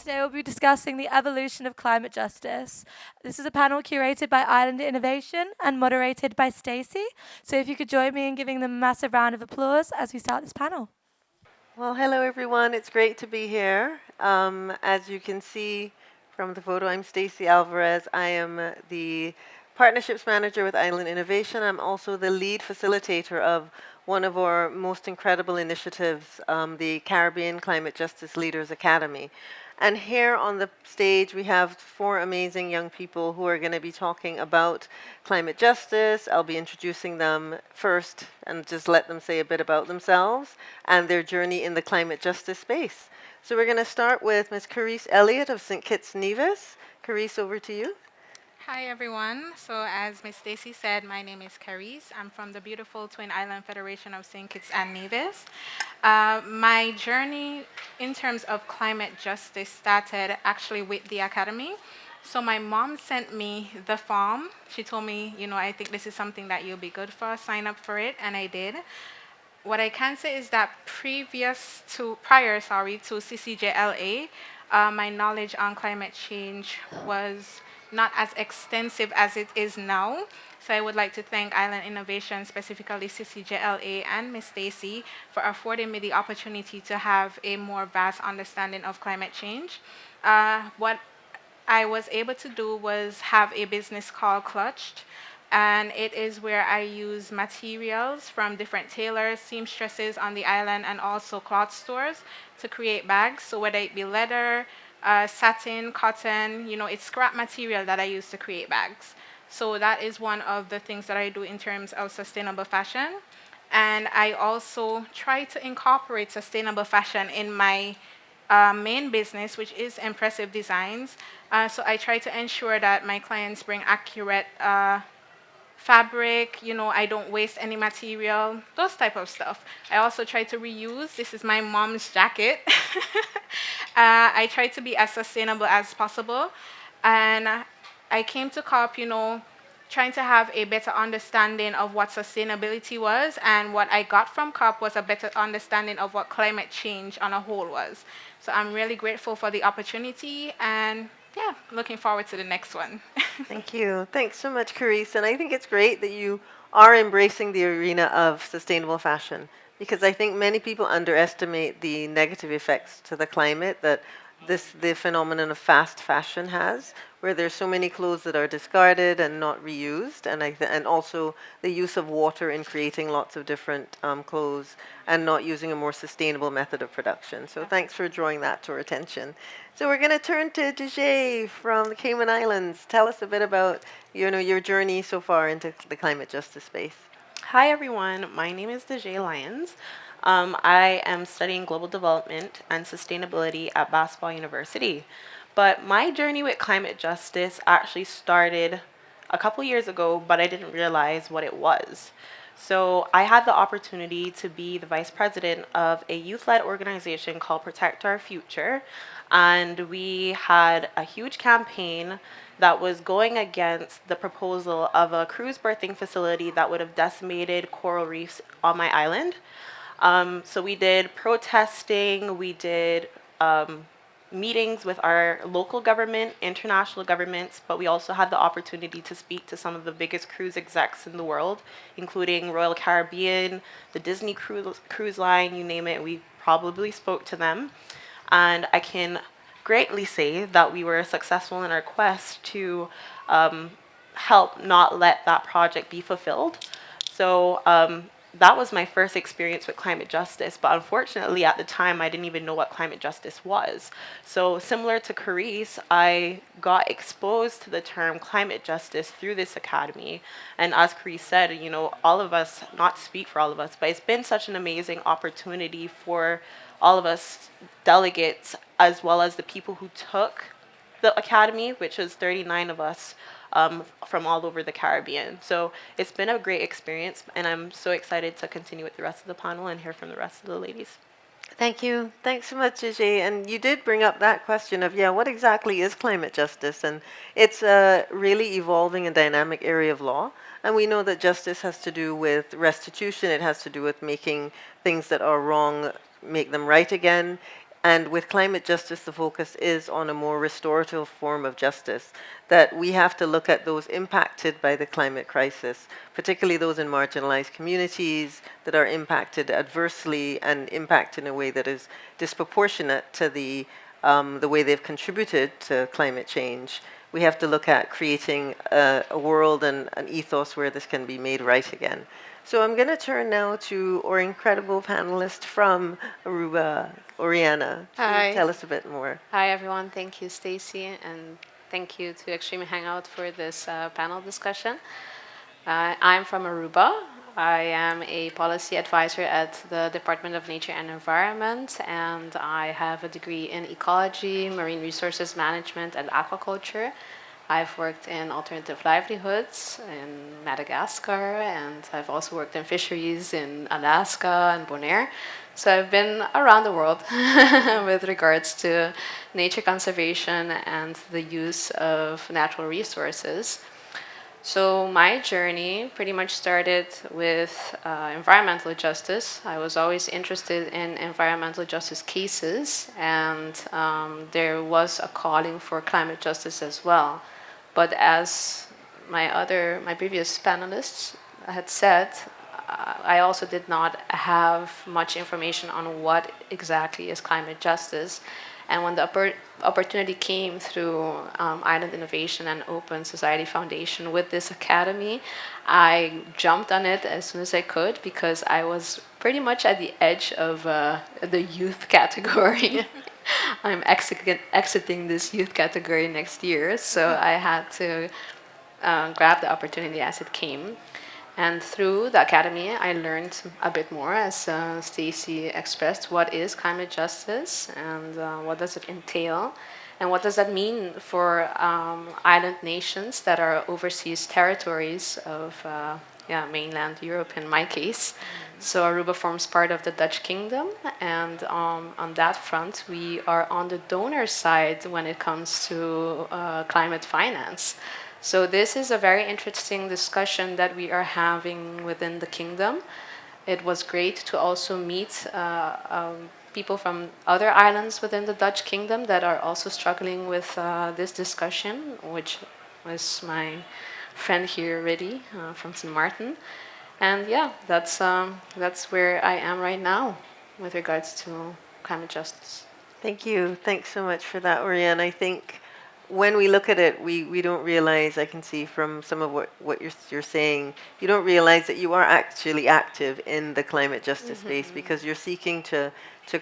Today we'll be discussing the evolution of climate justice. This is a panel curated by Island Innovation and moderated by Stacey. So if you could join me in giving them a massive round of applause as we start this panel. Well, hello everyone. It's great to be here. As you can see from the photo, I'm Stacey Alvarez. I am the Partnerships Manager with Island Innovation. I'm also the lead facilitator of one of our most incredible initiatives, the Caribbean Climate Justice Leaders Academy. And here on the stage, we have 4 amazing young people who are going to be talking about climate justice. I'll be introducing them first and just let them say a bit about themselves and their journey in the climate justice space. So we're going to start with Ms. Kerese Elliot of St. Kitts Nevis. Kerese, over to you. Hi everyone. So as Ms. Stacey said, my name is Kerese. I'm from the beautiful Twin Island Federation of St. Kitts and Nevis. My journey in terms of climate justice started actually with the academy. So my mom sent me the form. She told me, I think this is something that you'll be good for. Sign up for it, and I did. What I can say is that prior to CCJLA, my knowledge on climate change was not as extensive as it is now. So I would like to thank Island Innovation, specifically CCJLA and Ms. Stacey, for affording me the opportunity to have a more vast understanding of climate change. What I was able to do was have a business called Clutched, and it is where I use materials from different tailors, seamstresses on the island, and also cloth stores to create bags. So whether it be leather, satin, cotton, it's scrap material that I use to create bags. So that is one of the things that I do in terms of sustainable fashion. And I also try to incorporate sustainable fashion in my main business, which is Impressive Designs. So I try to ensure that my clients bring accurate fabric, I don't waste any material, those type of stuff. I also try to reuse. This is my mom's jacket. I try to be as sustainable as possible. And I came to COP, trying to have a better understanding of what sustainability was. And what I got from COP was a better understanding of what climate change on a whole was. So I'm really grateful for the opportunity. And yeah, looking forward to the next one. Thank you. Thanks so much, Kerese. And I think it's great that you are embracing the arena of sustainable fashion, because I think many people underestimate the negative effects to the climate that the phenomenon of fast fashion has, where there's so many clothes that are discarded and not reused, and also the use of water in creating lots of different clothes and not using a more sustainable method of production. So thanks for drawing that to our attention. So we're going to turn to Dejea from the Cayman Islands. Tell us a bit about your journey so far into the climate justice space. Hi everyone, my name is Dejea Lyons. I am studying global development and sustainability at Basketball University. But my journey with climate justice actually started a couple years ago, but I didn't realize what it was. So I had the opportunity to be the vice president of a youth-led organization called Protect Our Future. And we had a huge campaign that was going against the proposal of a cruise birthing facility that would have decimated coral reefs on my island. So we did protesting, we did meetings with our local government, international governments, but we also had the opportunity to speak to some of the biggest cruise execs in the world, including Royal Caribbean, the Disney cruise line, you name it, we probably spoke to them. And I can greatly say that we were successful in our quest to help not let that project be fulfilled. So that was my first experience with climate justice, but unfortunately at the time I didn't even know what climate justice was. So similar to Kerese, I got exposed to the term climate justice through this academy. And as Kerese said, all of us, not to speak for all of us, but it's been such an amazing opportunity for all of us delegates, as well as the people who took the academy, which was 39 of us from all over the Caribbean. So it's been a great experience, and I'm so excited to continue with the rest of the panel and hear from the rest of the ladies. Thank you. Thanks so much, Dejea. And you did bring up that question of, what exactly is climate justice? And it's a really evolving and dynamic area of law. And we know that justice has to do with restitution. It has to do with making things that are wrong, make them right again. And with climate justice, the focus is on a more restorative form of justice, that we have to look at those impacted by the climate crisis, particularly those in marginalized communities that are impacted adversely and impact in a way that is disproportionate to the way they've contributed to climate change. We have to look at creating a world and an ethos where this can be made right again. So I'm going to turn now to our incredible panelist from Aruba, Oriana. Hi. Tell us a bit more. Hi, everyone. Thank you, Stacey, and thank you to Extreme Hangout for this panel discussion. I'm from Aruba. I am a policy advisor at the Department of Nature and Environment, and I have a degree in ecology, marine resources management, and aquaculture. I've worked in alternative livelihoods in Madagascar, and I've also worked in fisheries in Alaska and Bonaire. So I've been around the world with regards to nature conservation and the use of natural resources. So my journey pretty much started with environmental justice. I was always interested in environmental justice cases, and there was a calling for climate justice as well. But as my previous panelists had said, I also did not have much information on what exactly is climate justice. And when the opportunity came through Island Innovation and Open Society Foundation with this academy, I jumped on it as soon as I could because I was pretty much at the edge of the youth category. I'm exiting this youth category next year, so I had to grab the opportunity as it came. And through the academy, I learned a bit more, as Stacey expressed, what is climate justice and what does it entail, and what does that mean for island nations that are overseas territories of mainland Europe in my case. So Aruba forms part of the Dutch kingdom, and on that front, we are on the donor side when it comes to climate finance. So this is a very interesting discussion that we are having within the kingdom. It was great to also meet people from other islands within the Dutch kingdom that are also struggling with this discussion, which was my friend here, Riddhi, from St. Martin. And yeah, that's where I am right now with regards to climate justice. Thank you. Thanks so much for that, Oriana. I think when we look at it, we don't realize, I can see from some of what you're saying, you don't realize that you are actually active in the climate justice space because you're seeking to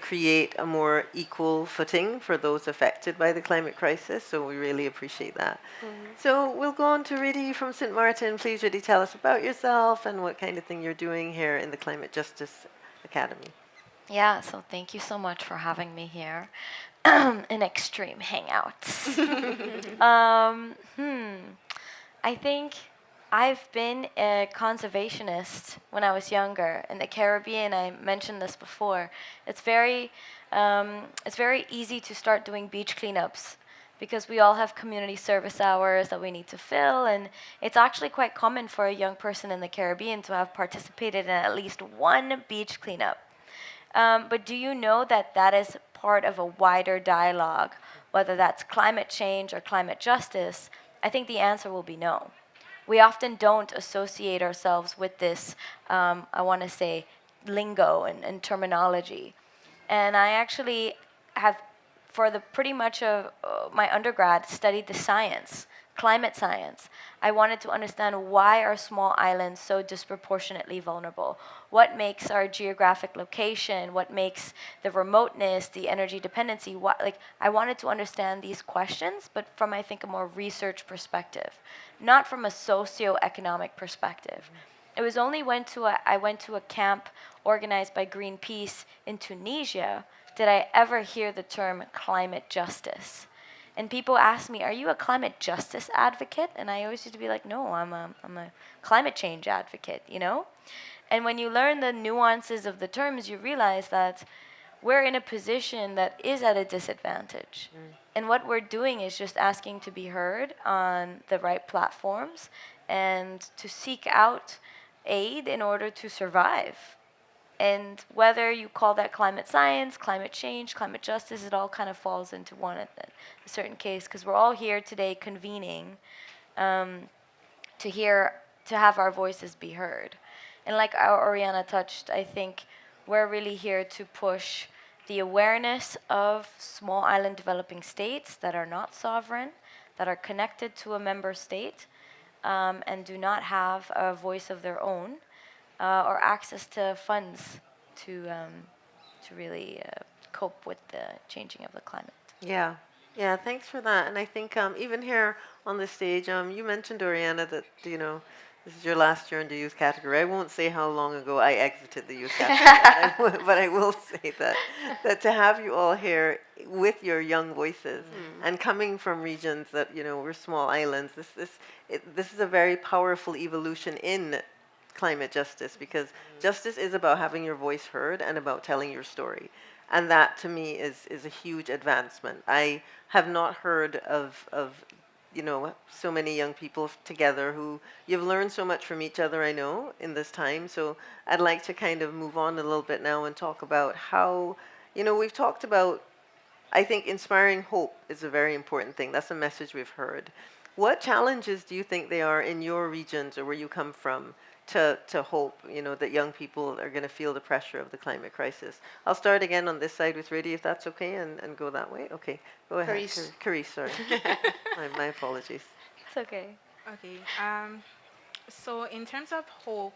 create a more equal footing for those affected by the climate crisis. So we really appreciate that. So we'll go on to Riddhi from St. Martin. Please, Riddhi, tell us about yourself and what kind of thing you're doing here in the Climate Justice Academy. Yeah, so thank you so much for having me here in Extreme Hangouts. I think I've been a conservationist when I was younger. In the Caribbean, I mentioned this before, it's very easy to start doing beach cleanups because we all have community service hours that we need to fill, and it's actually quite common for a young person in the Caribbean to have participated in at least one beach cleanup. But do you know that that is part of a wider dialogue, whether that's climate change or climate justice? I think the answer will be no. We often don't associate ourselves with this, I want to say, lingo and terminology. And I actually have, for the pretty much of my undergrad, studied the science, climate science. I wanted to understand why are small islands so disproportionately vulnerable? What makes our geographic location? What makes the remoteness, the energy dependency? I wanted to understand these questions, but from, I think, a more research perspective, not from a socio-economic perspective. It was only when I went to a camp organized by Greenpeace in Tunisia did I ever hear the term climate justice. And people ask me, are you a climate justice advocate? And I always used to be like, no, I'm a climate change advocate, you know? And when you learn the nuances of the terms, you realize that we're in a position that is at a disadvantage. And what we're doing is just asking to be heard on the right platforms and to seek out aid in order to survive. And whether you call that climate science, climate change, climate justice, it all kind of falls into one at a certain case, because we're all here today convening to have our voices be heard. And like Oriana touched, I think we're really here to push the awareness of small island developing states that are not sovereign, that are connected to a member state, and do not have a voice of their own or access to funds to really cope with the changing of the climate. Yeah, yeah, thanks for that. And I think even here on the stage, you mentioned, Oriana, that, this is your last year in the youth category. I won't say how long ago I exited the youth category, but I will say that to have you all here with your young voices and coming from regions that, we're small islands, this is a very powerful evolution in climate justice, because justice is about having your voice heard and about telling your story. And that, to me, is a huge advancement. I have not heard of so many young people together who you've learned so much from each other, I know, in this time. So I'd like to kind of move on a little bit now and talk about how, we've talked about, I think inspiring hope is a very important thing. That's a message we've heard. What challenges do you think they are in your regions or where you come from to hope, that young people are going to feel the pressure of the climate crisis? I'll start again on this side with Riddhi, if that's okay, and go that way. Okay, go ahead. Kerese, sorry. my apologies. It's okay. Okay. So in terms of hope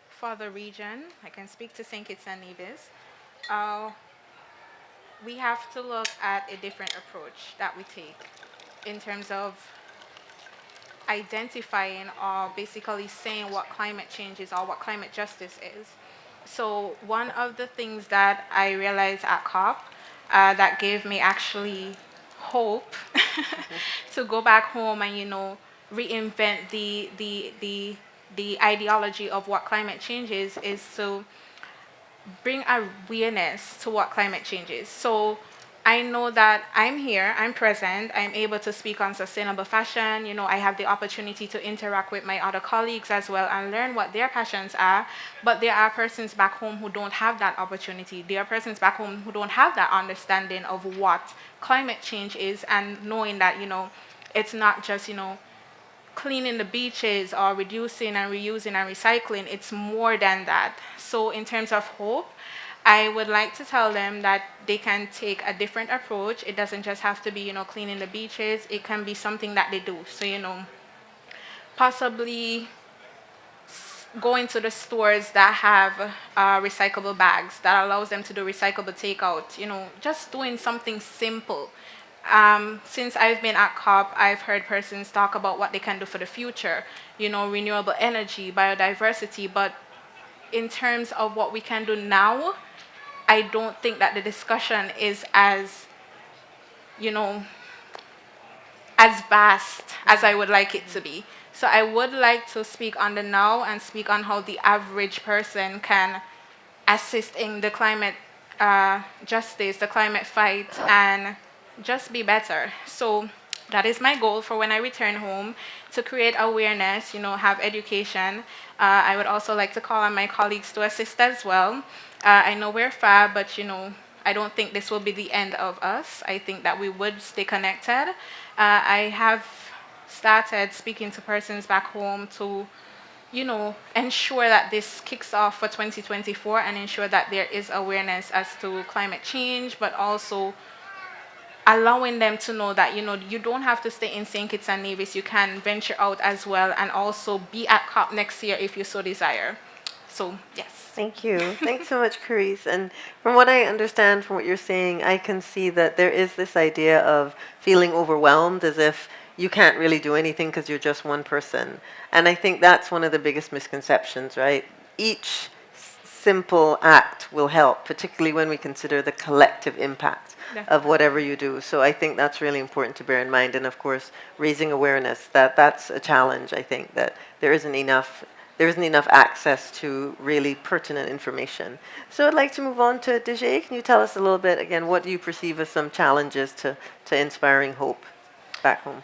for the region, I can speak to St. Kitts and Nevis. We have to look at a different approach that we take in terms of identifying or basically saying what climate change is or what climate justice is. So one of the things that I realized at COP that gave me actually hope to go back home and reinvent the ideology of what climate change is to bring awareness to what climate change is. So I know that I'm here, I'm present, I'm able to speak on sustainable fashion. I have the opportunity to interact with my other colleagues as well and learn what their passions are. But there are persons back home who don't have that opportunity. There are persons back home who don't have that understanding of what climate change is, and knowing that, it's not just, cleaning the beaches or reducing and reusing and recycling. It's more than that. So in terms of hope, I would like to tell them that they can take a different approach. It doesn't just have to be, cleaning the beaches. It can be something that they do. So, possibly going to the stores that have recyclable bags that allows them to do recyclable takeout. Just doing something simple. Since I've been at COP, I've heard persons talk about what they can do for the future. Renewable energy, biodiversity. But in terms of what we can do now, I don't think that the discussion is as vast as I would like it to be. So I would like to speak on the now and speak on how the average person can assist in the climate justice, the climate fight, and just be better. So that is my goal for when I return home, to create awareness, have education. I would also like to call on my colleagues to assist as well. I know we're far, but I don't think this will be the end of us. I think that we would stay connected. I have started speaking to persons back home to, ensure that this kicks off for 2024 and ensure that there is awareness as to climate change, but also allowing them to know that, you don't have to stay in St. Kitts and Nevis. You can venture out as well and also be at COP next year if you so desire. So, yes. Thank you. Thanks so much, Kerese. And from what I understand from what you're saying, I can see that there is this idea of feeling overwhelmed, as if you can't really do anything because you're just one person. And I think that's one of the biggest misconceptions, right? Each simple act will help, particularly when we consider the collective impact of whatever you do. So I think that's really important to bear in mind. And of course, raising awareness, that's a challenge. I think that there isn't enough access to really pertinent information. So I'd like to move on to Dejea. Can you tell us a little bit, again, what do you perceive as some challenges to inspiring hope back home?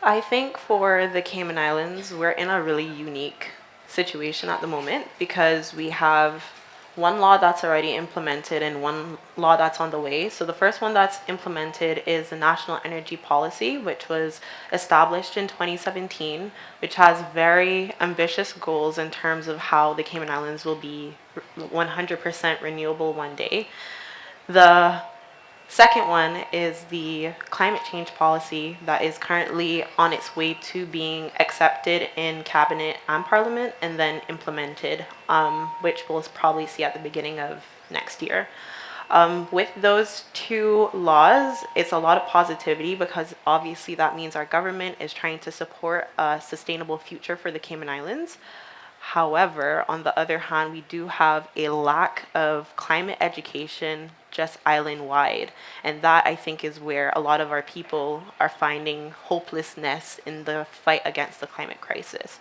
I think for the Cayman Islands, we're in a really unique situation at the moment because we have one law that's already implemented and one law that's on the way. So the first one that's implemented is the National Energy Policy, which was established in 2017, which has very ambitious goals in terms of how the Cayman Islands will be 100% renewable one day. The second one is the climate change policy that is currently on its way to being accepted in cabinet and parliament and then implemented, which we'll probably see at the beginning of next year. With those two laws, it's a lot of positivity because obviously that means our government is trying to support a sustainable future for the Cayman Islands. However, on the other hand, we do have a lack of climate education just island-wide. And that, I think, is where a lot of our people are finding hopelessness in the fight against the climate crisis.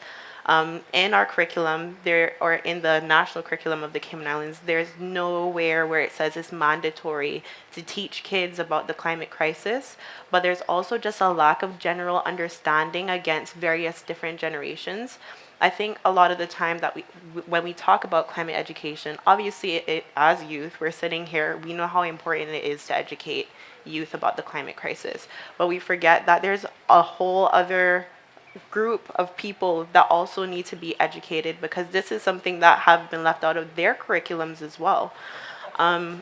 In our curriculum, or in the national curriculum of the Cayman Islands, there's nowhere where it says it's mandatory to teach kids about the climate crisis, but there's also just a lack of general understanding against various different generations. I think a lot of the time that when we talk about climate education, obviously as youth, we're sitting here, we know how important it is to educate youth about the climate crisis, but we forget that there's a whole other group of people that also need to be educated because this is something that have been left out of their curriculums as well. And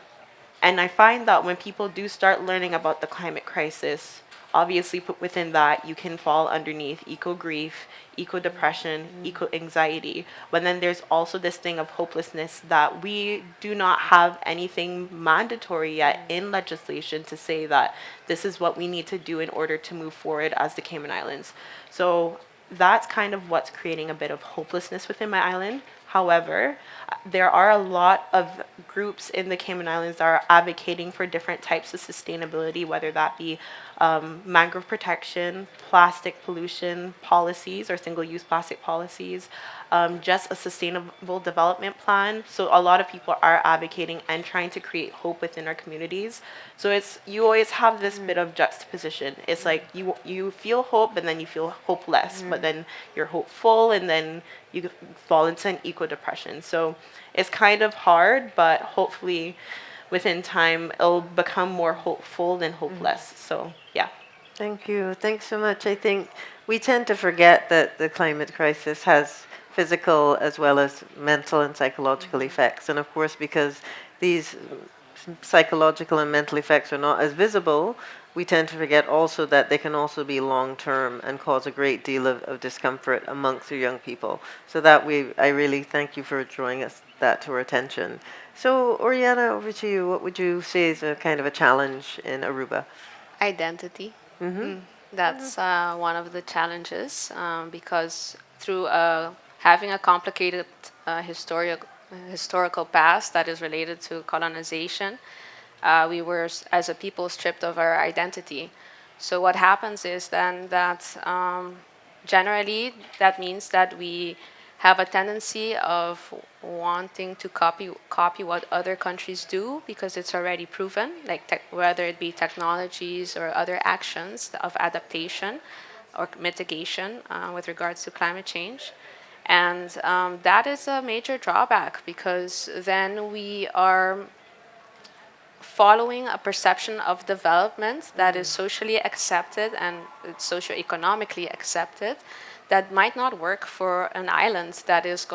I find that when people do start learning about the climate crisis, obviously put within that you can fall underneath eco-grief, eco-depression, eco-anxiety. But then there's also this thing of hopelessness that we do not have anything mandatory yet in legislation to say that this is what we need to do in order to move forward as the Cayman Islands. So that's kind of what's creating a bit of hopelessness within my island. However, there are a lot of groups in the Cayman Islands that are advocating for different types of sustainability, whether that be mangrove protection, plastic pollution policies or single-use plastic policies, just a sustainable development plan. So a lot of people are advocating and trying to create hope within our communities. So you always have this bit of juxtaposition. It's like you feel hope and then you feel hopeless, but then you're hopeful and then you fall into an eco-depression. So it's kind of hard, but hopefully within time it'll become more hopeful than hopeless. So yeah. Thank you. Thanks so much. I think we tend to forget that the climate crisis has physical as well as mental and psychological effects. And of course, because these psychological and mental effects are not as visible, we tend to forget also that they can also be long-term and cause a great deal of discomfort amongst our young people. So I really thank you for drawing that to our attention. So Oriana, over to you. What would you say is a kind of a challenge in Aruba? Identity. That's one of the challenges because through having a complicated historical past that is related to colonization, we were, as a people, stripped of our identity. So what happens is then that generally that means that we have a tendency of wanting to copy what other countries do because it's already proven, like whether it be technologies or other actions of adaptation or mitigation with regards to climate change. And that is a major drawback because then we are following a perception of development that is socially accepted and socioeconomically accepted that might not work for an island that is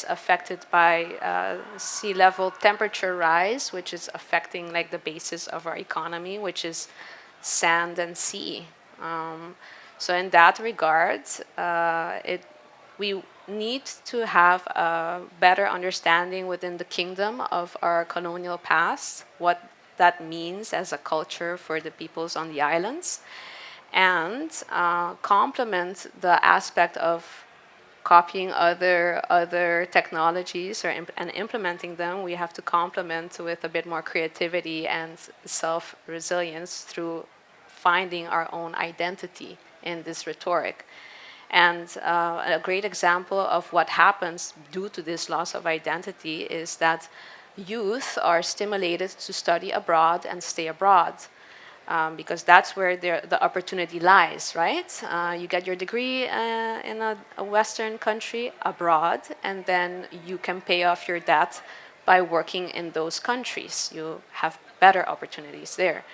affected by sea level temperature rise, which is affecting like the basis of our economy, which is sand and sea. So in that regard, we need to have a better understanding within the kingdom of our colonial past, what that means as a culture for the peoples on the islands, and complement the aspect of copying other technologies and implementing them. We have to complement with a bit more creativity and self-resilience through finding our own identity in this rhetoric. And a great example of what happens due to this loss of identity is that youth are stimulated to study abroad and stay abroad. because that's where the opportunity lies, right? You get your degree in a Western country abroad, and then you can pay off your debt by working in those countries. You have better opportunities there.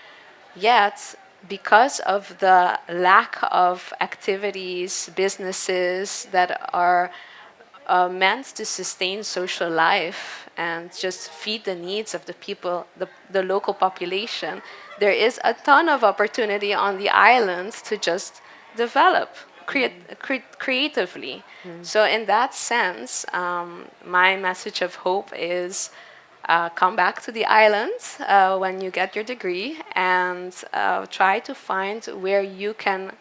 Yet, because of the lack of activities, businesses that are meant to sustain social life and just feed the needs of the people, the local population, there is a ton of opportunity on the islands to just develop creatively. So in that sense, my message of hope is come back to the islands when you get your degree and try to find where you can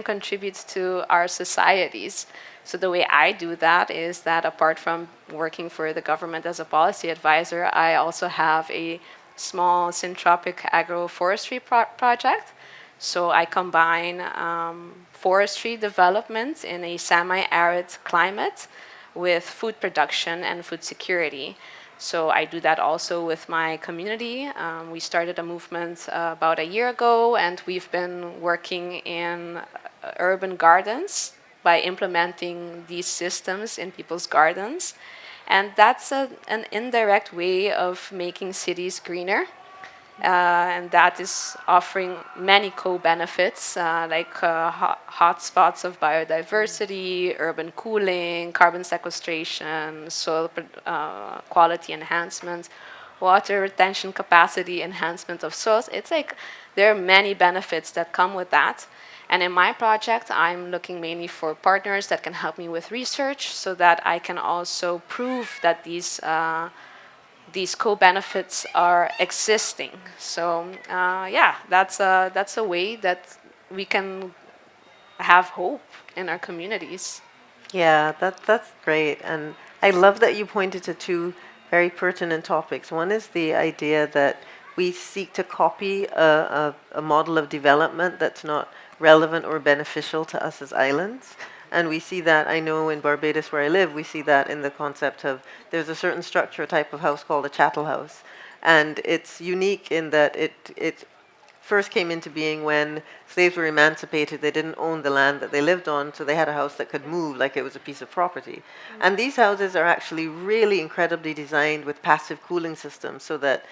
contribute to our societies. So the way I do that is that apart from working for the government as a policy advisor, I also have a small syntropic agroforestry project. So I combine forestry development in a semi-arid climate with food production and food security. So I do that also with my community. We started a movement about a year ago, and we've been working in urban gardens by implementing these systems in people's gardens. And that's an indirect way of making cities greener. And that is offering many co-benefits like hotspots of biodiversity, urban cooling, carbon sequestration, soil quality enhancement, water retention capacity enhancement of soils. It's like there are many benefits that come with that. And in my project, I'm looking mainly for partners that can help me with research so that I can also prove that these co-benefits are existing. So yeah, that's a way that we can have hope in our communities. Yeah, that's great. And I love that you pointed to two very pertinent topics. One is the idea that we seek to copy a model of development that's not relevant or beneficial to us as islands. And we see that, I know in Barbados where I live, we see that in the concept of there's a certain structure, type of house called a chattel house. And it's unique in that it first came into being when slaves were emancipated. They didn't own the land that they lived on, so they had a house that could move like it was a piece of property. And these houses are actually really incredibly designed with passive cooling systems so that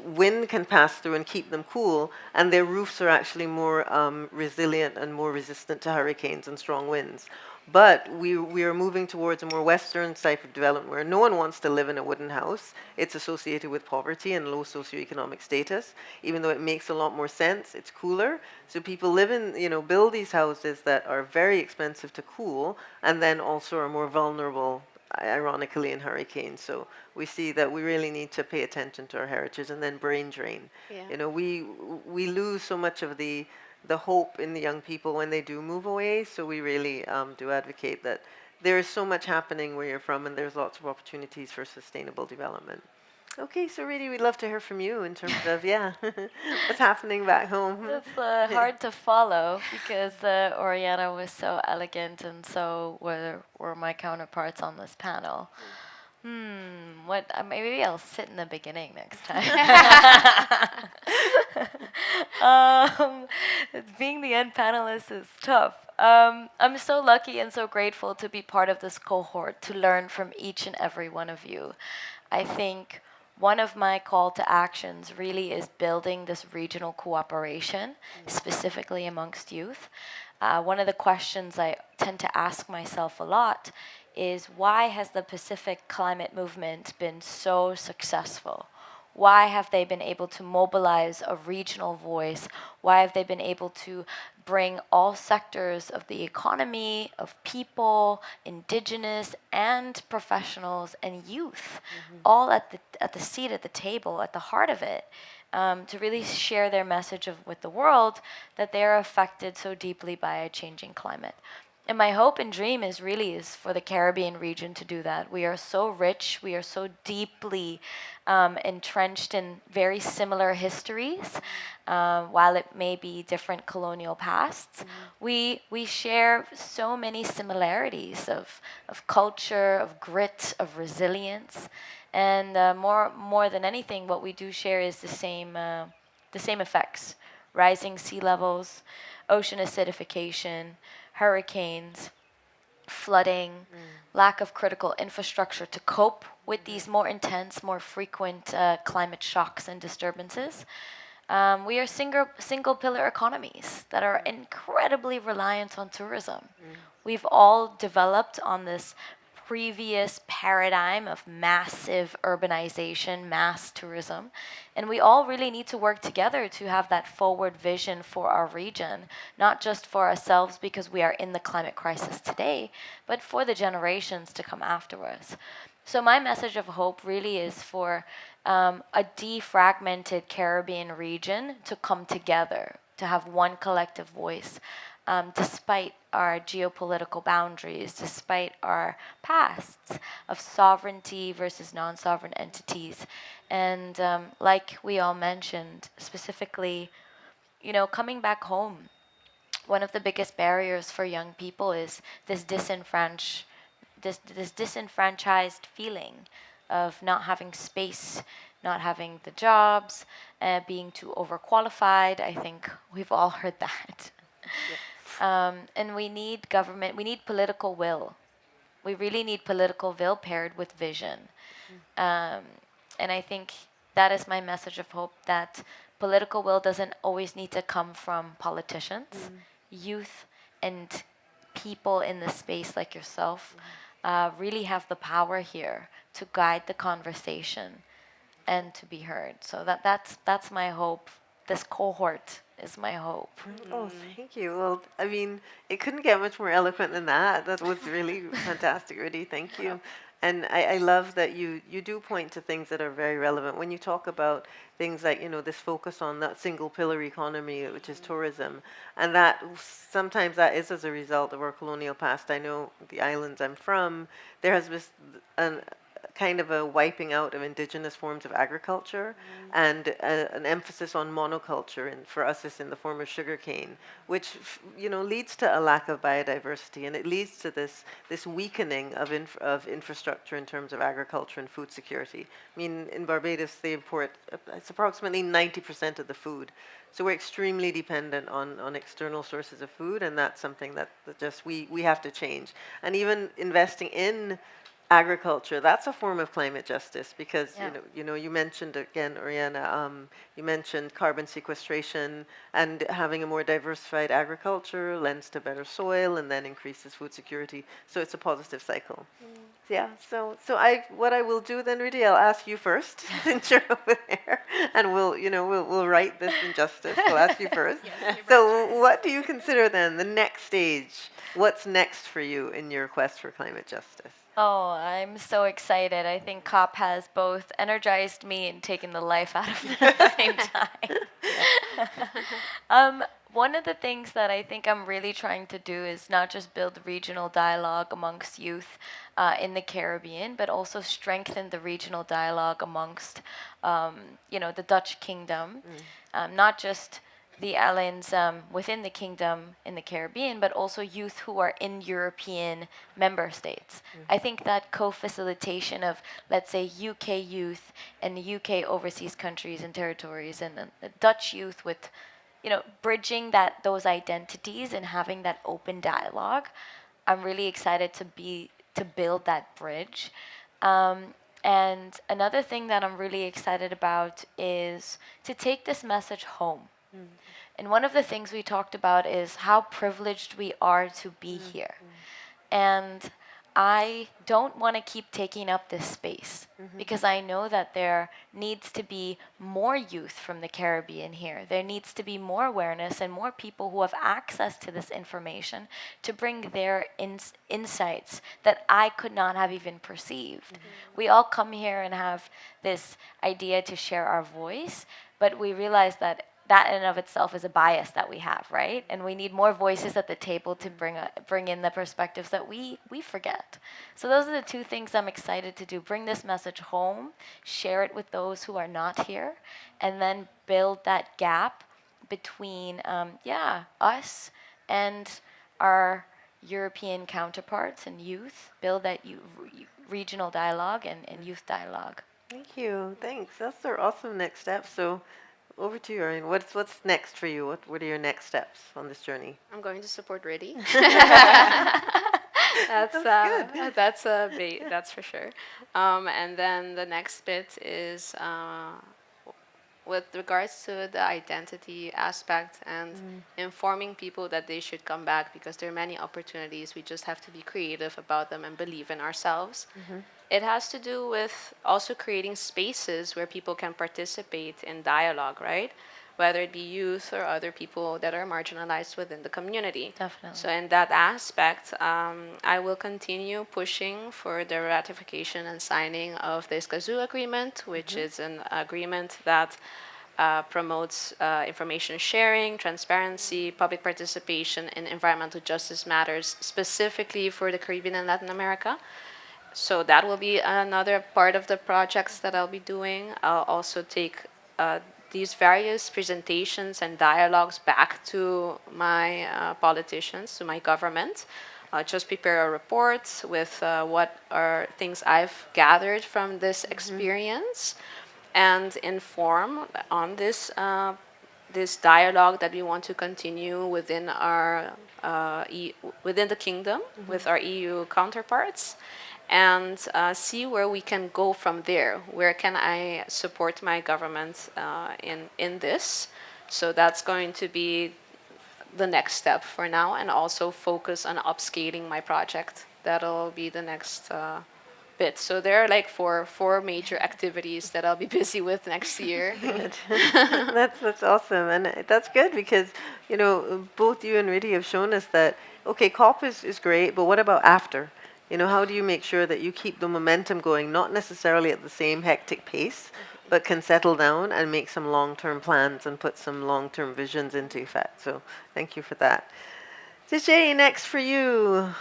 wind can pass through and keep them cool, and their roofs are actually more resilient and more resistant to hurricanes and strong winds. But we are moving towards a more Western type of development where no one wants to live in a wooden house. It's associated with poverty and low socioeconomic status, even though it makes a lot more sense. It's cooler. So people live in, build these houses that are very expensive to cool and then also are more vulnerable, ironically, in hurricanes. So we see that we really need to pay attention to our heritage. And then brain drain. Yeah. We lose so much of the hope in the young people when they do move away. So we really do advocate that there is so much happening where you're from, and there's lots of opportunities for sustainable development. Okay, so Riddhi, we'd love to hear from you in terms of, what's happening back home. It's hard to follow because Oriana was so elegant, and so were my counterparts on this panel. Maybe I'll sit in the beginning next time. Being the end panelist is tough. I'm so lucky and so grateful to be part of this cohort, to learn from each and every one of you. I think one of my call to actions really is building this regional cooperation, specifically amongst youth. One of the questions I tend to ask myself a lot is, why has the Pacific climate movement been so successful? Why have they been able to mobilize a regional voice? Why have they been able to bring all sectors of the economy, of people, indigenous and professionals and youth, all at the seat at the table, at the heart of it, to really share their message with the world that they are affected so deeply by a changing climate? And my hope and dream is for the Caribbean region to do that. We are so rich, we are so deeply entrenched in very similar histories, while it may be different colonial pasts. We share so many similarities of culture, of grit, of resilience, and more than anything, what we do share is the same effects. rising sea levels, ocean acidification, hurricanes, flooding, lack of critical infrastructure to cope with these more intense, more frequent climate shocks and disturbances. We are single pillar economies that are incredibly reliant on tourism. We've all developed on this previous paradigm of massive urbanization, mass tourism, and we all really need to work together to have that forward vision for our region, not just for ourselves because we are in the climate crisis today, but for the generations to come after us. So my message of hope really is for a defragmented Caribbean region to come together, to have one collective voice, despite our geopolitical boundaries, despite our pasts of sovereignty versus non-sovereign entities. And like we all mentioned, specifically, coming back home, one of the biggest barriers for young people is this disenfranchised feeling of not having space, not having the jobs, being too overqualified. I think we've all heard that. And we need government, we need political will. We really need political will paired with vision. And I think that is my message of hope, that political will doesn't always need to come from politicians. Youth and people in the space like yourself really have the power here to guide the conversation and to be heard. So that's my hope. This cohort is my hope. Oh, thank you. Well, I mean, it couldn't get much more eloquent than that. That was really fantastic, Riddhi. Thank you. And I love that you do point to things that are very relevant. When you talk about things like, this focus on that single pillar economy, which is tourism, and that sometimes that is as a result of our colonial past. I know the islands I'm from, there has been kind of a wiping out of indigenous forms of agriculture and an emphasis on monoculture, and for us it's in the form of sugarcane, which leads to a lack of biodiversity, and it leads to this weakening of infrastructure in terms of agriculture and food security. I mean, in Barbados they import it's approximately 90% of the food, so we're extremely dependent on external sources of food, and that's something that just we have to change. And even investing in agriculture, that's a form of climate justice, because you mentioned again, Oriana, you mentioned carbon sequestration, and having a more diversified agriculture lends to better soil and then increases food security. So it's a positive cycle. Yeah. So what I will do then, Riddhi, I'll ask you first since you're over there, and we'll write this in justice. We'll ask you first. So what do you consider then the next stage? What's next for you in your quest for climate justice? Oh, I'm so excited. I think COP has both energized me and taken the life out of me at the same time. One of the things that I think I'm really trying to do is not just build regional dialogue amongst youth in the Caribbean, but also strengthen the regional dialogue amongst, the Dutch kingdom, not just the islands within the kingdom in the Caribbean, but also youth who are in European member states. I think that co-facilitation of, let's say, UK youth and the UK overseas countries and territories, and the Dutch youth with, bridging those identities and having that open dialogue. I'm really excited to build that bridge. And another thing that I'm really excited about is to take this message home. And one of the things we talked about is how privileged we are to be here. And I don't want to keep taking up this space, because I know that there needs to be more youth from the Caribbean here. There needs to be more awareness and more people who have access to this information to bring their insights that I could not have even perceived. We all come here and have this idea to share our voice, but we realize that in and of itself is a bias that we have, right? And we need more voices at the table to bring in the perspectives that we forget. So those are the two things I'm excited to do: bring this message home, share it with those who are not here, and then build that gap between us and our European counterparts and youth. Build that regional dialogue and youth dialogue. Thank you. Thanks. That's our awesome next step. So over to you, Oriana. What's next for you? What are your next steps on this journey? I'm going to support Riddhi. Good. That's for sure. And then the next bit is with regards to the identity aspect and informing people that they should come back because there are many opportunities. We just have to be creative about them and believe in ourselves. It has to do with also creating spaces where people can participate in dialogue, right? Whether it be youth or other people that are marginalized within the community. Definitely. So in that aspect, I will continue pushing for the ratification and signing of the Escazú Agreement, which is an agreement that promotes information sharing, transparency, public participation in environmental justice matters, specifically for the Caribbean and Latin America. So that will be another part of the projects that I'll be doing. I'll also take these various presentations and dialogues back to my politicians, to my government. Just prepare a report with what are things I've gathered from this experience and inform on this dialogue that we want to continue within our within the kingdom with our EU counterparts, and see where we can go from there. Where can I support my government in this? So that's going to be the next step for now, and also focus on upscaling my project. That'll be the next bit. So there are like four major activities that I'll be busy with next year. That's awesome, and that's good because both you and Riddhi have shown us that COP is great, but what about after? How do you make sure that you keep the momentum going, not necessarily at the same hectic pace, but can settle down and make some long-term plans and put some long-term visions into effect? So thank you for that. Dejea, next for you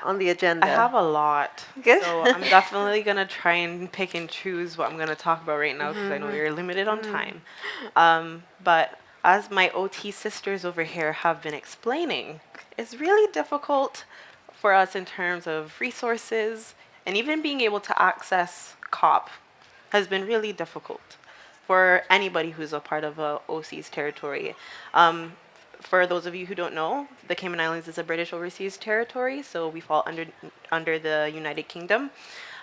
on the agenda. I have a lot. Good. So I'm definitely going to try and pick and choose what I'm going to talk about right now because I know we're limited on time. But as my OT sisters over here have been explaining, it's really difficult for us in terms of resources, and even being able to access COP has been really difficult for anybody who's a part of a OC's territory. For those of you who don't know, the Cayman Islands is a British overseas territory, so we fall under the United Kingdom.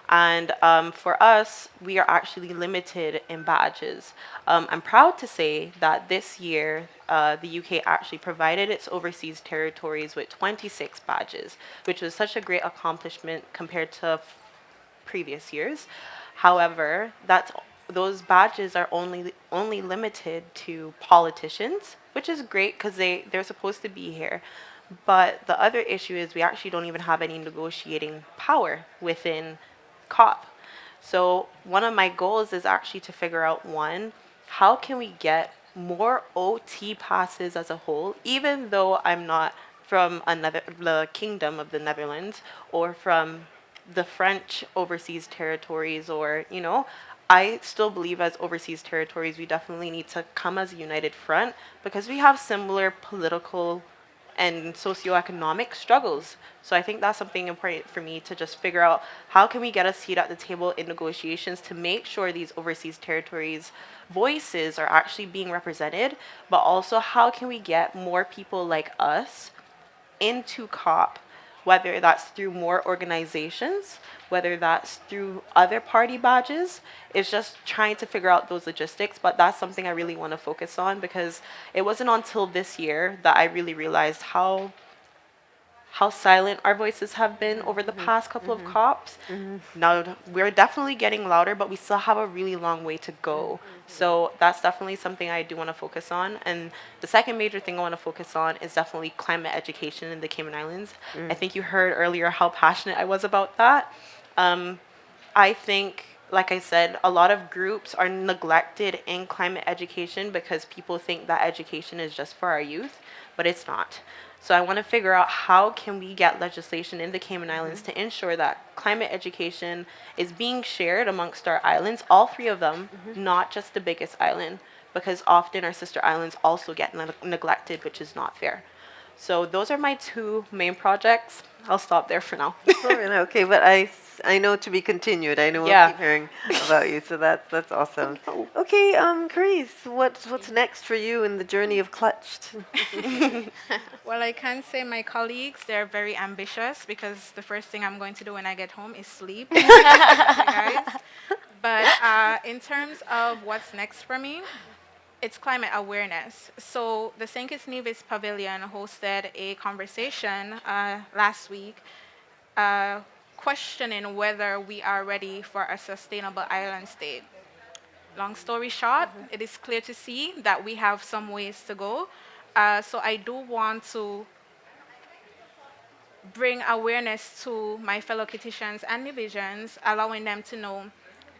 And for us, we are actually limited in badges. I'm proud to say that this year, the UK actually provided its overseas territories with 26 badges, which was such a great accomplishment compared to previous years. However, those badges are only limited to politicians, which is great because they're supposed to be here. But the other issue is we actually don't even have any negotiating power within COP. So one of my goals is actually to figure out, one, how can we get more OT passes as a whole, even though I'm not from the Kingdom of the Netherlands or from the French overseas territories, or I still believe as overseas territories we definitely need to come as a united front because we have similar political and socioeconomic struggles. So I think that's something important for me to just figure out, how can we get a seat at the table in negotiations to make sure these overseas territories' voices are actually being represented, but also how can we get more people like us into COP, whether that's through more organizations, whether that's through other party badges. It's just trying to figure out those logistics, but that's something I really want to focus on because it wasn't until this year that I really realized how silent our voices have been over the past couple of COPs. Now, we're definitely getting louder, but we still have a really long way to go. So that's definitely something I do want to focus on. And the second major thing I want to focus on is definitely climate education in the Cayman Islands. I think you heard earlier how passionate I was about that. I think, like I said, a lot of groups are neglected in climate education because people think that education is just for our youth, but it's not. So I want to figure out how can we get legislation in the Cayman Islands to ensure that climate education is being shared amongst our islands, all three of them, not just the biggest island, because often our sister islands also get neglected, which is not fair. So those are my two main projects. I'll stop there for now. Okay, but I I know to be continued. I know Yeah. we'll keep hearing about you, so that's awesome. Okay, Kerese, what's next for you in the journey of Clutched? Well, I can say my colleagues, they're very ambitious because the first thing I'm going to do when I get home is sleep. You guys. But in terms of what's next for me, it's climate awareness. So the St. Kitts Nevis Pavilion hosted a conversation last week questioning whether we are ready for a sustainable island state. Long story short, it is clear to see that we have some ways to go. So I do want to bring awareness to my fellow Kittitians and Nevisians, allowing them to know,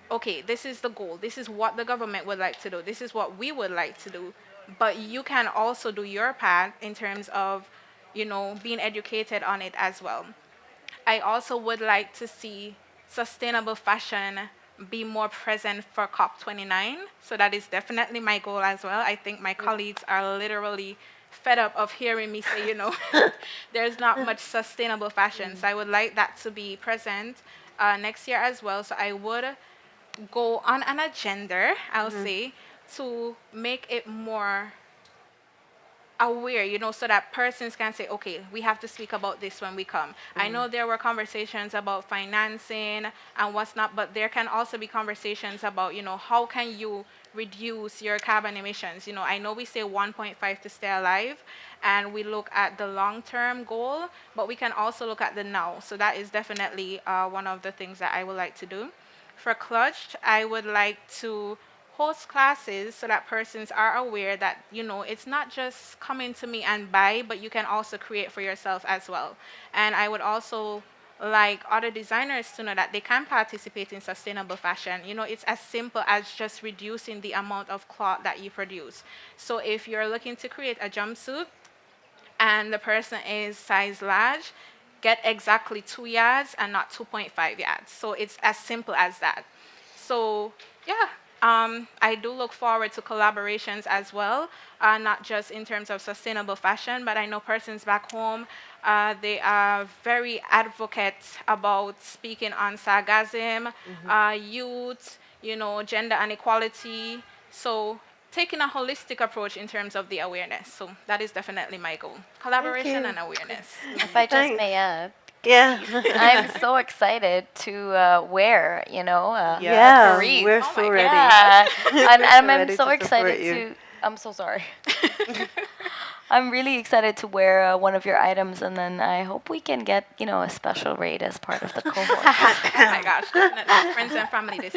okay, this is the goal. This is what the government would like to do. This is what we would like to do. But you can also do your part in terms of, being educated on it as well. I also would like to see sustainable fashion be more present for COP29. So that is definitely my goal as well. I think my colleagues are literally fed up of hearing me say, there's not much sustainable fashion. So I would like that to be present next year as well. So I would go on an agenda, I'll say, to make it more aware, so that persons can say, okay, we have to speak about this when we come. I know there were conversations about financing and what's not, but there can also be conversations about, how can you reduce your carbon emissions? I know we say 1.5 to stay alive, and we look at the long-term goal, but we can also look at the now. So that is definitely one of the things that I would like to do. For Clutched, I would like to host classes so that persons are aware that, it's not just coming to me and buy, but you can also create for yourself as well. And I would also like other designers to know that they can participate in sustainable fashion. It's as simple as just reducing the amount of cloth that you produce. So if you're looking to create a jumpsuit and the person is size large, get exactly 2 yards and not 2.5 yards. So it's as simple as that. So yeah, I do look forward to collaborations as well, not just in terms of sustainable fashion, but I know persons back home, they are very advocate about speaking on sarcasm, youth, gender inequality. So taking a holistic approach in terms of the awareness. So that is definitely my goal. Collaboration and awareness. If I just may add, Yeah. I'm so excited to wear, Yeah, Kerese. we're so ready. Yeah, and I'm ready so to excited support you. to. I'm so sorry. I'm really excited to wear one of your items, and then I hope we can get, a special rate as part of the cohort. Oh my gosh, definitely. Friends and family this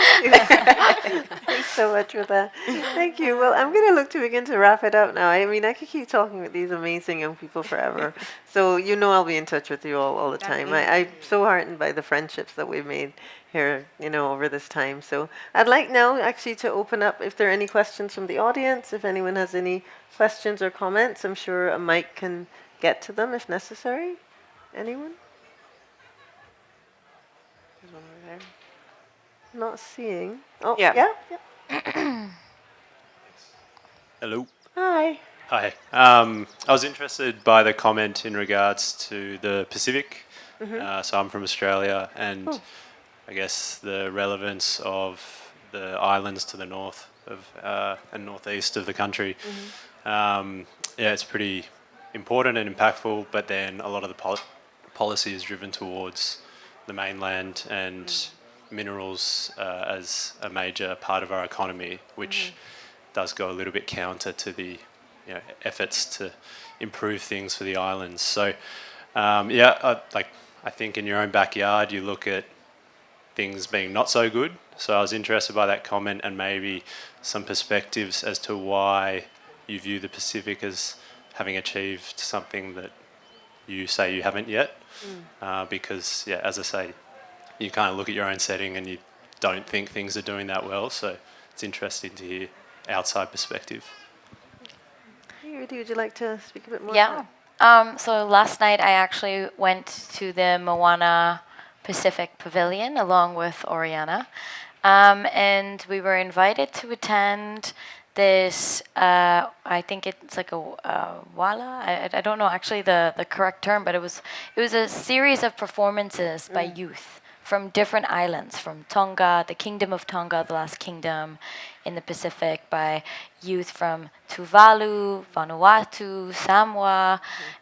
Thanks so much for that. Thank you. Well, I'm going to look to begin to wrap it up now. I mean, I could keep talking with these amazing young people forever. So, I'll be in touch with you all the time. I'm so heartened by the friendships that we've made here, over this time. So I'd like now actually to open up if there are any questions from the audience. If anyone has any questions or comments, I'm sure a mic can get to them if necessary. Anyone? There's one over there. Not seeing. Oh, Yeah. yeah. Hello. Hi. Hi. I was interested by the comment in regards to the Pacific. So I'm from Australia, and I guess the relevance of the islands to the north of and northeast of the country. It's pretty important and impactful, but then a lot of the policy is driven towards the mainland and minerals as a major part of our economy, which does go a little bit counter to the efforts to improve things for the islands. So I think in your own backyard you look at things being not so good. So I was interested by that comment and maybe some perspectives as to why you view the Pacific as having achieved something that you say you haven't yet. Because, as I say, you kind of look at your own setting and you don't think things are doing that well. So it's interesting to hear outside perspective. Hey, Riddhi, would you like to speak a bit more? Yeah. So last night I actually went to the Moana Pacific Pavilion along with Oriana, and we were invited to attend this. I think it's like a wala. I don't know actually the correct term, but it was a series of performances by youth from different islands, from Tonga, the Kingdom of Tonga, the last kingdom in the Pacific, by youth from Tuvalu, Vanuatu, Samoa.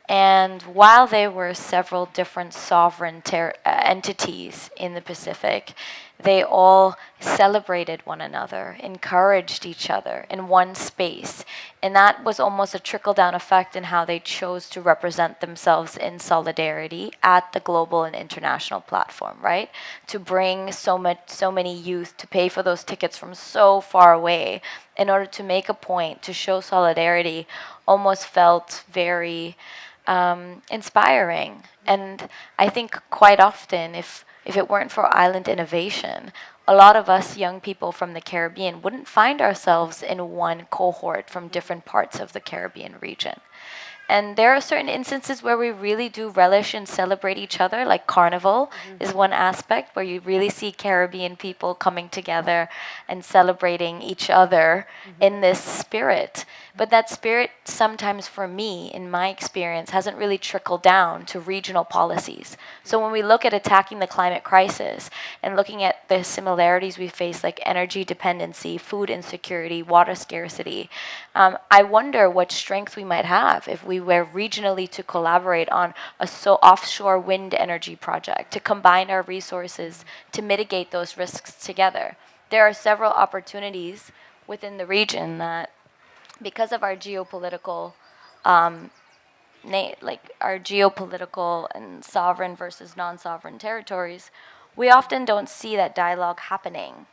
And while there were several different sovereign entities in the Pacific, they all celebrated one another, encouraged each other in one space. And that was almost a trickle-down effect in how they chose to represent themselves in solidarity at the global and international platform, right? To bring so many youth to pay for those tickets from so far away in order to make a point, to show solidarity, almost felt very inspiring. And I think quite often, if it weren't for island innovation, a lot of us young people from the Caribbean wouldn't find ourselves in one cohort from different parts of the Caribbean region. And there are certain instances where we really do relish and celebrate each other, like Carnival is one aspect where you really see Caribbean people coming together and celebrating each other in this spirit. But that spirit sometimes, for me, in my experience, hasn't really trickled down to regional policies. So when we look at attacking the climate crisis and looking at the similarities we face, like energy dependency, food insecurity, water scarcity, I wonder what strength we might have if we were regionally to collaborate on a offshore wind energy project, to combine our resources to mitigate those risks together. There are several opportunities within the region that, because of our geopolitical, our geopolitical and sovereign versus non-sovereign territories, we often don't see that dialogue happening.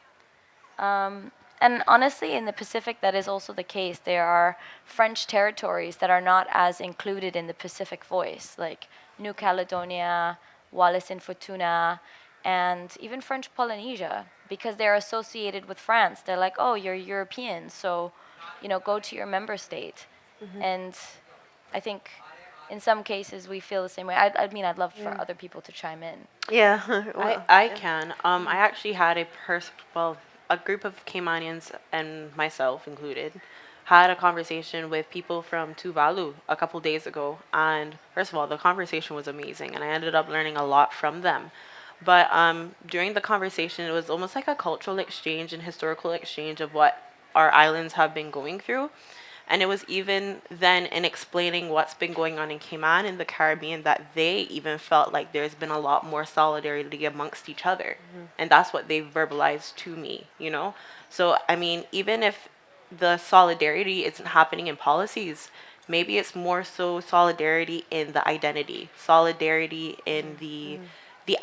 And honestly, in the Pacific, that is also the case. There are French territories that are not as included in the Pacific Voice, like New Caledonia, Wallis and Futuna, and even French Polynesia, because they're associated with France. They're like, oh, you're European, so, go to your member state. And I think in some cases we feel the same way. I'd love for other people to chime in. Yeah. I can. I actually had a group of Caymanians, and myself included, had a conversation with people from Tuvalu a couple days ago. And first of all, the conversation was amazing, and I ended up learning a lot from them. But during the conversation, it was almost like a cultural exchange and historical exchange of what our islands have been going through. And it was even then in explaining what's been going on in Cayman and the Caribbean that they even felt like there's been a lot more solidarity amongst each other. And that's what they verbalized to me, So, I mean, even if the solidarity isn't happening in policies, maybe it's more so solidarity in the identity, solidarity in the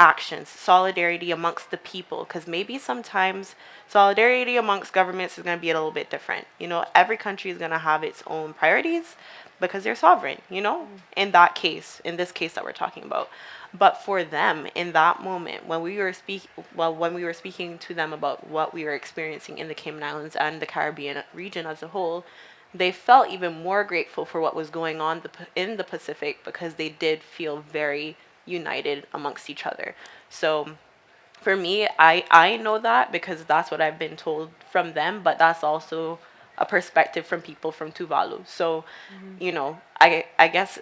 actions, solidarity amongst the people, because maybe sometimes solidarity amongst governments is going to be a little bit different. Every country is going to have its own priorities because they're sovereign, in this case that we're talking about. But for them, in that moment, when we were speaking to them about what we were experiencing in the Cayman Islands and the Caribbean region as a whole, they felt even more grateful for what was going on in the Pacific, because they did feel very united amongst each other. So for me, I know that because that's what I've been told from them, but that's also a perspective from people from Tuvalu. So, I guess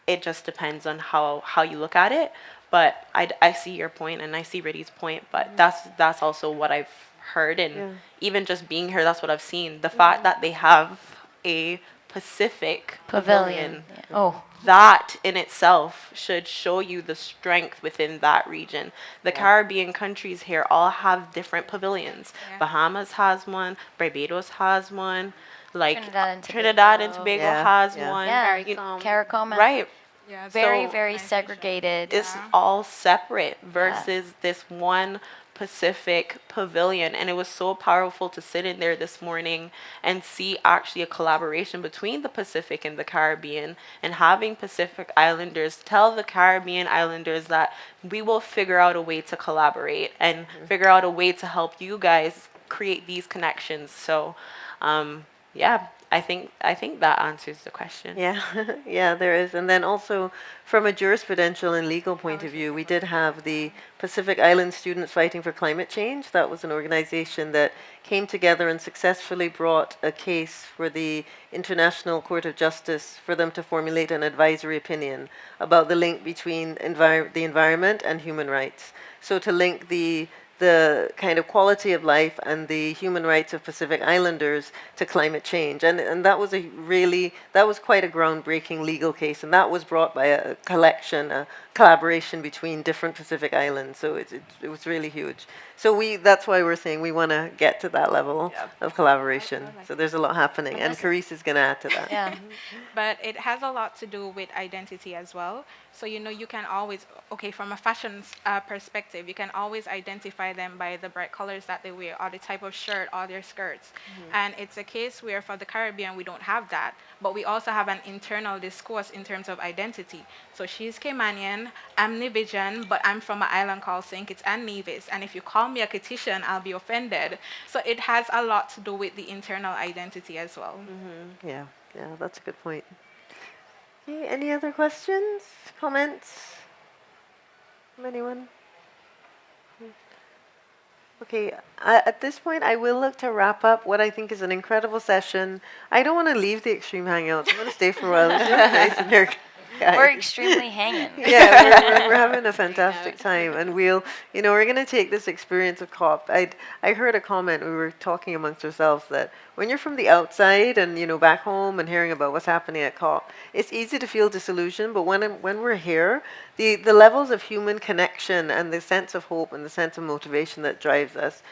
it just depends on how you look at it. But I see your point, and I see Riddhi's point, but that's also what I've heard, and even just being here, that's what I've seen. The fact that they have a Pacific pavilion. Oh, that in itself should show you the strength within that region. The Caribbean countries here all have different pavilions. Bahamas has one, Barbados has one, like Trinidad and Tobago has one. Yeah, CARICOM has Right. Yeah, very, So very segregated. it's all separate versus this one Pacific pavilion. And it was so powerful to sit in there this morning and see actually a collaboration between the Pacific and the Caribbean, and having Pacific Islanders tell the Caribbean Islanders that we will figure out a way to collaborate and figure out a way to help you guys create these connections. So, yeah, I think that answers the question. Yeah, yeah, there is. And then also, from a jurisprudential and legal point of view, we did have the Pacific Island Students Fighting for Climate Change. That was an organization that came together and successfully brought a case for the International Court of Justice for them to formulate an advisory opinion about the link between the environment and human rights. So to link the kind of quality of life and the human rights of Pacific Islanders to climate change. And that was that was quite a groundbreaking legal case, and that was brought by a collaboration between different Pacific Islands. So it was really huge. So that's why we're saying we want to get to that level of collaboration. So there's a lot happening, and Kerese is going to add to that. Yeah. But it has a lot to do with identity as well. So, you can always, from a fashion perspective, you can always identify them by the bright colors that they wear, or the type of shirt, or their skirts. And it's a case where for the Caribbean, we don't have that. But we also have an internal discourse in terms of identity. So she's Caymanian, I'm Nibijan, but I'm from an island called St. Kitts and Nevis. And if you call me a Kittitian, I'll be offended. So it has a lot to do with the internal identity as well. Yeah, that's a good point. Okay, any other questions, comments from anyone? Okay, at this point, I will look to wrap up what I think is an incredible session. I don't want to leave the Extreme Hangouts. I want to stay for a while. It's really nice in here. We're extremely hanging. Yeah, we're having a fantastic time, and we're going to take this experience of COP. I heard a comment, we were talking amongst ourselves, that when you're from the outside and, back home and hearing about what's happening at COP, it's easy to feel disillusioned, but when we're here, the levels of human connection and the sense of hope and the sense of motivation that drives us,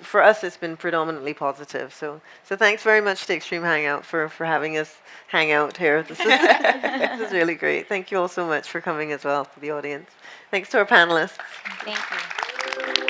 for us, it's been predominantly positive. So thanks very much to Extreme Hangout for having us hang out here. This is really great. Thank you all so much for coming as well, to the audience. Thanks to our panelists. Thank you.